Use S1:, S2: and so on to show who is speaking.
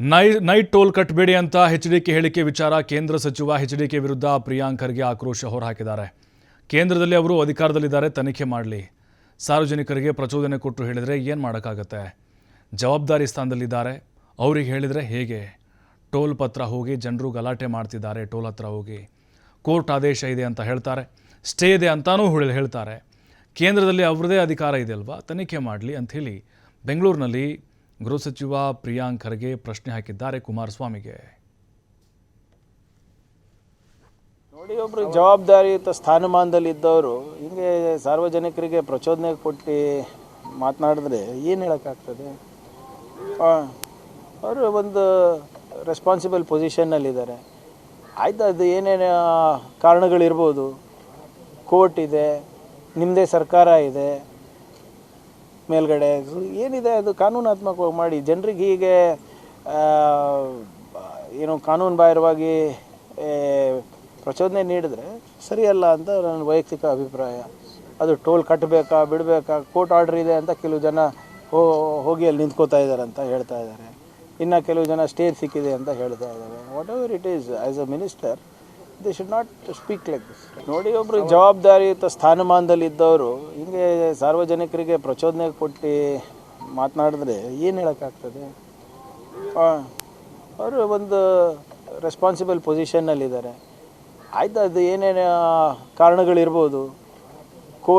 S1: Night toll ಕಟ್ಟಬೇಡಿ ಅಂತ HDK ಹೇಳಿಕೆ ವಿಚಾರ ಕೇಂದ್ರ ಸಚಿವ ಎಚ್ಡಿಕೆ ವಿರುದ್ಧ ಪ್ರಿಯಾಂಕ್ ಖರ್ಗೆ ಆಕ್ರೋಶ ಹೊರಹಾಕಿದ್ದಾರೆ. ಕೇಂದ್ರದಲ್ಲಿ ಅವರು ಅಧಿಕಾರದಲ್ಲಿದ್ದಾರೆ, ತನಿಖೆ ಮಾಡಲಿ. ಸಾರ್ವಜನಿಕರಿಗೆ ಪ್ರಚೋದನೆ ಕೊಟ್ಟು ಹೇಳಿದರೆ ಏನು ಮಾಡೋಕ್ಕಾಗತ್ತೆ? ಜವಾಬ್ದಾರಿ ಸ್ಥಾನದಲ್ಲಿದ್ದಾರೆ, ಅವರಿಗೆ ಹೇಳಿದರೆ ಹೇಗೆ? ಟೋಲ್ ಪತ್ರ ಹೋಗಿ ಜನರು ಗಲಾಟೆ ಮಾಡ್ತಿದ್ದಾರೆ. ಟೋಲ್ ಹತ್ರ ಹೋಗಿ ಕೋರ್ಟ್ ಆದೇಶ ಇದೆ ಅಂತ ಹೇಳ್ತಾರೆ, ಸ್ಟೇ ಇದೆ ಅಂತಾನೂ ಹೇಳ್ತಾರೆ. ಕೇಂದ್ರದಲ್ಲಿ ಅವರದೇ ಅಧಿಕಾರ ಇದೆ ಅಲ್ವಾ, ತನಿಖೆ ಮಾಡಲಿ ಅಂಥೇಳಿ ಬೆಂಗಳೂರಿನಲ್ಲಿ ಗೃಹ ಸಚಿವ ಪ್ರಿಯಾಂಕ್ ಖರ್ಗೆ ಪ್ರಶ್ನೆ ಹಾಕಿದ್ದಾರೆ ಕುಮಾರಸ್ವಾಮಿಗೆ.
S2: ನೋಡಿ, ಒಬ್ಬರು ಜವಾಬ್ದಾರಿಯುತ ಸ್ಥಾನಮಾನದಲ್ಲಿದ್ದವರು ಹಿಂಗೆ ಸಾರ್ವಜನಿಕರಿಗೆ ಪ್ರಚೋದನೆ ಕೊಟ್ಟು ಮಾತನಾಡಿದ್ರೆ ಏನು ಹೇಳೋಕ್ಕಾಗ್ತದೆ? ಅವರು ಒಂದು ರೆಸ್ಪಾನ್ಸಿಬಲ್ ಪೊಸಿಷನ್ನಲ್ಲಿದ್ದಾರೆ. ಆಯಿತು, ಅದು ಏನೇನು ಕಾರಣಗಳಿರ್ಬೋದು. ಕೋರ್ಟ್ ಇದೆ, ನಿಮ್ಮದೇ ಸರ್ಕಾರ ಇದೆ ಮೇಲ್ಗಡೆ, ಏನಿದೆ ಅದು ಕಾನೂನಾತ್ಮಕವಾಗಿ ಮಾಡಿ. ಜನರಿಗೆ ಹೀಗೆ ಏನು ಕಾನೂನು ಬಾಹಿರವಾಗಿ ಪ್ರಚೋದನೆ ನೀಡಿದ್ರೆ ಸರಿಯಲ್ಲ ಅಂತ ನನ್ನ ವೈಯಕ್ತಿಕ ಅಭಿಪ್ರಾಯ. ಅದು ಟೋಲ್ ಕಟ್ಟಬೇಕಾ ಬಿಡಬೇಕಾ, ಕೋರ್ಟ್ ಆರ್ಡರ್ ಇದೆ ಅಂತ ಕೆಲವು ಜನ ಹೋಗಿ ಅಲ್ಲಿ ನಿಂತ್ಕೋತಾ ಇದ್ದಾರೆ ಅಂತ ಹೇಳ್ತಾ ಇದ್ದಾರೆ. ಇನ್ನು ಕೆಲವು ಜನ ಸ್ಟೇ ಸಿಕ್ಕಿದೆ ಅಂತ ಹೇಳ್ತಾ ಇದ್ದಾರೆ. What ever it is, as a minister they should not speak like this. ನೋಡಿ, ಒಬ್ಬರು ಜವಾಬ್ದಾರಿಯುತ ಸ್ಥಾನಮಾನದಲ್ಲಿದ್ದವರು ಹಿಂಗೆ ಸಾರ್ವಜನಿಕರಿಗೆ ಪ್ರಚೋದನೆ ಕೊಟ್ಟು ಮಾತನಾಡಿದ್ರೆ ಏನು ಹೇಳೋಕ್ಕಾಗ್ತದೆ? ಅವರು ಒಂದು ರೆಸ್ಪಾನ್ಸಿಬಲ್ ಪೊಸಿಷನ್ನಲ್ಲಿದ್ದಾರೆ. ಆಯಿತು, ಅದು ಏನೇನು ಕಾರಣಗಳಿರ್ಬೋದು.